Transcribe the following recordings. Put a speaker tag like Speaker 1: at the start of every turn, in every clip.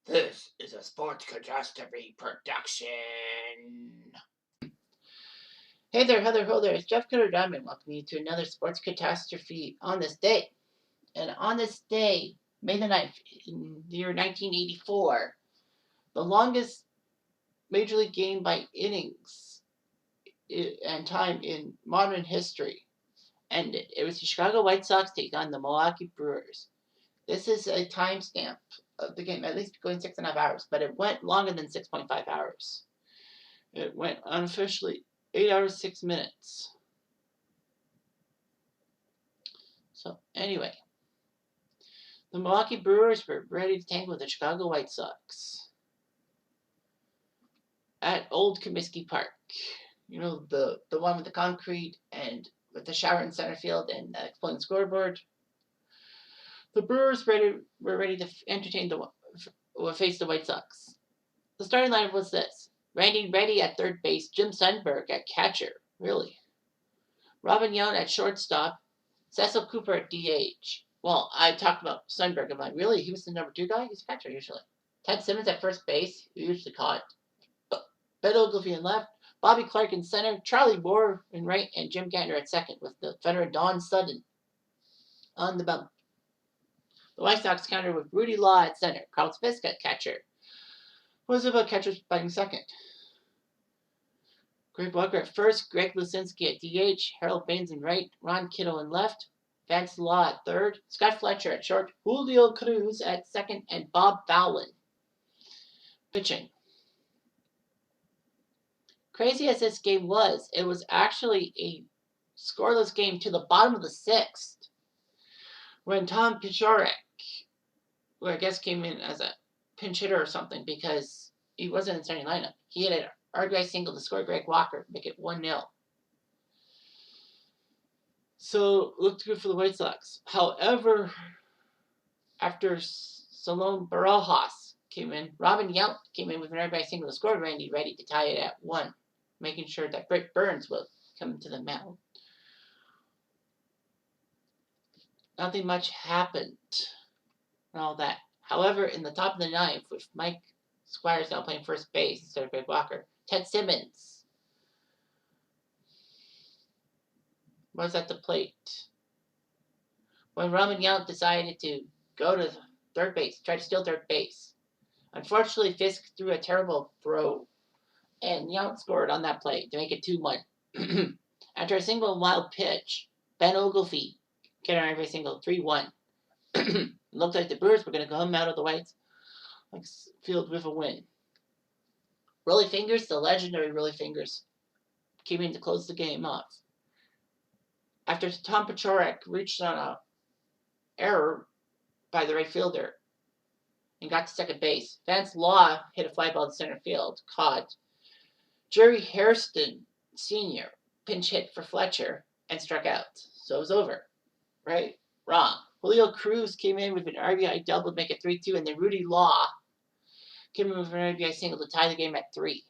Speaker 1: This is a Sports Catastrophe production. Hey there, Heather, ho there. It's Jeff Cutter Diamond welcoming you to another Sports Catastrophe on this day. And on this day, May the 9th, in the year 1984, the longest Major League game by innings and time in modern history ended. It was the Chicago White Sox taking on the Milwaukee Brewers. This is a timestamp of the game, at least going 6.5 hours, but it went longer than 6.5 hours. It went unofficially 8 hours, 6 minutes. So, anyway, the Milwaukee Brewers were ready to tangle with the Chicago White Sox at Old Comiskey Park. You know, the one with the concrete and with the shower in center field and the exploding scoreboard. The Brewers were ready to face the White Sox. The starting lineup was this: Randy Reddy at third base, Jim Sundberg at catcher, really. Robin Yount at shortstop, Cecil Cooper at DH. Well, I talked about Sundberg. I'm like, really? He was the number 2 guy? He's a catcher usually. Ted Simmons at first base, who usually caught. Ben Ogilvie in left, Bobby Clark in center, Charlie Moore in right, and Jim Gantner at second, with the veteran Don Sutton on the bump. The White Sox countered with Rudy Law at center, Carl Fisk at catcher. Roosevelt catchers batting second. Greg Walker at first, Greg Lucinski at DH, Harold Baines in right, Ron Kittle in left, Vance Law at third, Scott Fletcher at short, Julio Cruz at second, and Bob Fowlin pitching. Crazy as this game was, it was actually a scoreless game to the bottom of the 6th when Tom Pichorek, who I guess came in as a pinch hitter or something because he wasn't in the starting lineup, he hit an RBI single to score Greg Walker, make it 1-0. So looked good for the White Sox. However, after Salom Barajas came in, Robin Yount came in with an RBI single to score Randy Reddy to tie it at 1, making sure that Britt Burns will come to the mound. Nothing much happened and all that. However, in the top of the 9th, with Mike Squires now playing first base instead of Greg Walker, Ted Simmons was at the plate when Robin Yount decided to go to third base, try to steal third base. Unfortunately, Fisk threw a terrible throw, and Yount scored on that play to make it 2-1. After a single wild pitch, Ben Ogilvie get an RBI single, 3-1. It looked like the Brewers were going to come out of the White field with a win. Rolly Fingers, the legendary Rolly Fingers, came in to close the game off. After Tom Pichorek reached on an error by the right fielder and got to second base, Vance Law hit a fly ball to center field, caught. Jerry Hairston Sr. pinch hit for Fletcher and struck out. So it was over. Right? Wrong. Julio Cruz came in with an RBI double to make it 3-2, and then Rudy Law came in with an RBI single to tie the game at 3.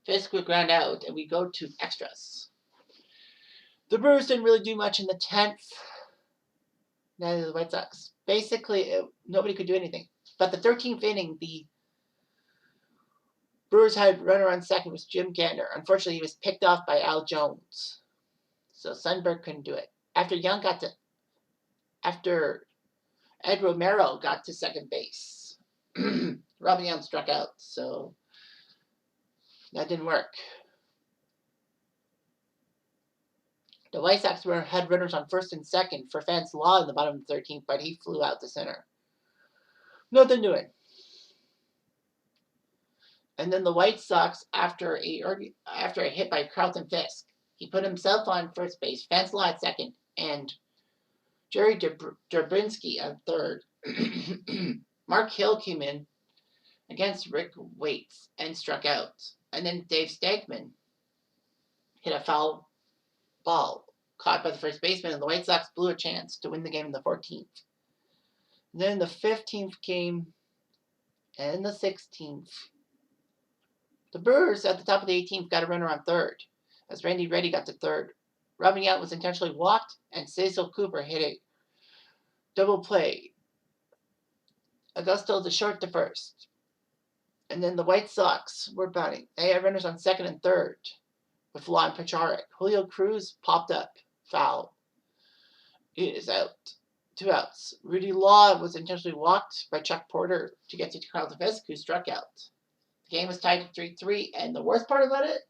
Speaker 1: Fisk would ground out, and we go to extras. The Brewers didn't really do much in the 10th. Neither did the White Sox. Basically, nobody could do anything. But the 13th inning, the Brewers had runner on second was Jim Gantner. Unfortunately, he was picked off by Al Jones. So Sundberg couldn't do it. After Ed Romero got to second base, Robin Yount struck out, so that didn't work. The White Sox had runners on first and second for Vance Law in the bottom of the 13th, but he flew out to center. Nothing doing. And then the White Sox, after a hit by Carlton Fisk, he put himself on first base, Vance Law at second, and Jerry Dubrinsky at third. Mark Hill came in against Rick Waits and struck out. And then Dave Stegman hit a foul ball caught by the first baseman, and the White Sox blew a chance to win the game in the 14th. Then the 15th came, and the 16th. The Brewers at the top of the 18th got a runner on third, as Randy Reddy got to third. Robin Yount was intentionally walked, and Cecil Cooper hit a double play Augusto to short to first. And then the White Sox were batting. They had runners on second and third with Lon Pacharic. Julio Cruz popped up. Foul. It is out. 2 outs. Rudy Law was intentionally walked by Chuck Porter to get to Carlton Fisk, who struck out. The game was tied at 3-3, and the worst part about it,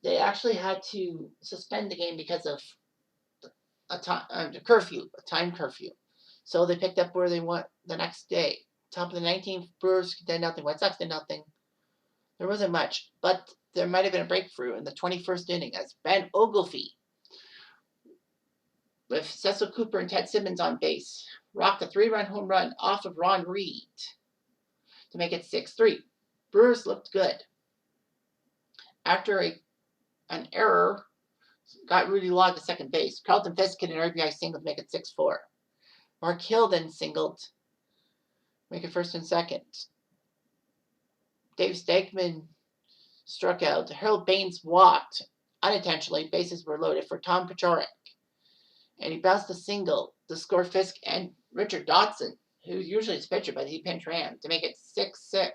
Speaker 1: they actually had to suspend the game because of a time curfew. So they picked up where they went the next day. Top of the 19th, Brewers did nothing. White Sox did nothing. There wasn't much, but there might have been a breakthrough in the 21st inning as Ben Oglesby, with Cecil Cooper and Ted Simmons on base, rocked a 3-run home run off of Ron Reed to make it 6-3. Brewers looked good. After an error, got Rudy Law to second base. Carlton Fisk hit an RBI single to make it 6-4. Mark Hill then singled, make it first and second. Dave Stegman struck out. Harold Baines walked unintentionally. Bases were loaded for Tom Pacharic. And he bounced a single to score Fisk and Richard Dotson, who usually is pitcher, but he pinch ran to make it 6-6.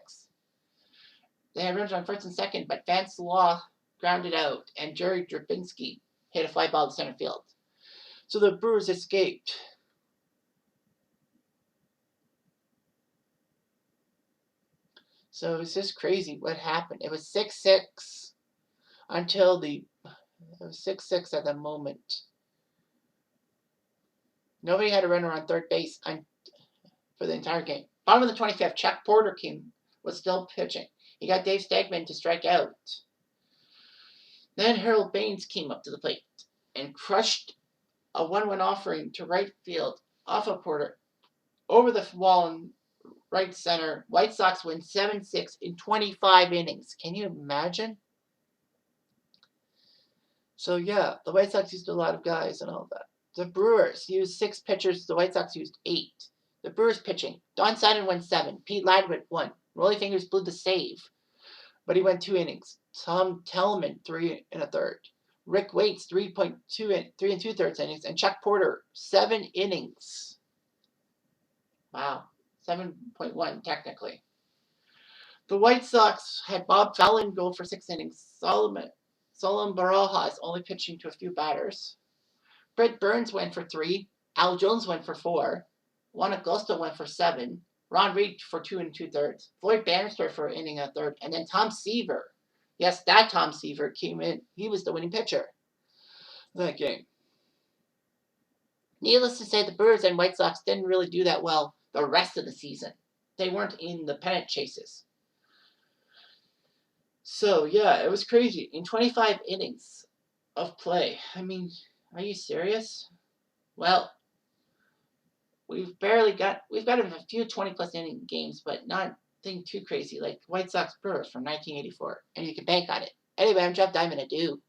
Speaker 1: They had runners on first and second, but Vance Law grounded out, and Jerry Drabinski hit a fly ball to center field. So the Brewers escaped. So it was just crazy what happened. It was 6-6 until it was 6-6 at the moment. Nobody had a runner on third base for the entire game. Bottom of the 25th, Chuck Porter was still pitching. He got Dave Stegman to strike out. Then Harold Baines came up to the plate and crushed a 1-1 offering to right field off of Porter over the wall in right center. White Sox win 7-6 in 25 innings. Can you imagine? So yeah, the White Sox used a lot of guys and all that. The Brewers used 6 pitchers. The White Sox used 8. The Brewers pitching. Don Simon went 7. Pete Ladwit 1. Rolly Fingers blew the save, but he went 2 innings. Tom Tellman 3 1/3. Rick Waits 3 2/3 innings, and Chuck Porter 7 innings. Wow, 7.1 technically. The White Sox had Bob Fallon go for 6 innings. Solomon Barajas only pitching to a few batters. Brett Burns went for 3. Al Jones went for 4. Juan Agosto went for 7. Ron Reed for 2 2/3. Floyd Bannister for an inning and a third. And then Tom Seaver. Yes, that Tom Seaver came in. He was the winning pitcher that game. Needless to say, the Brewers and White Sox didn't really do that well the rest of the season. They weren't in the pennant chases. So, yeah, it was crazy. In 25 innings of play. I mean, are you serious? Well, we've got a few 20-plus inning games, but nothing too crazy like White Sox Brewers from 1984, and you can bank on it. Anyway, I'm Jeff Diamond. Adieu.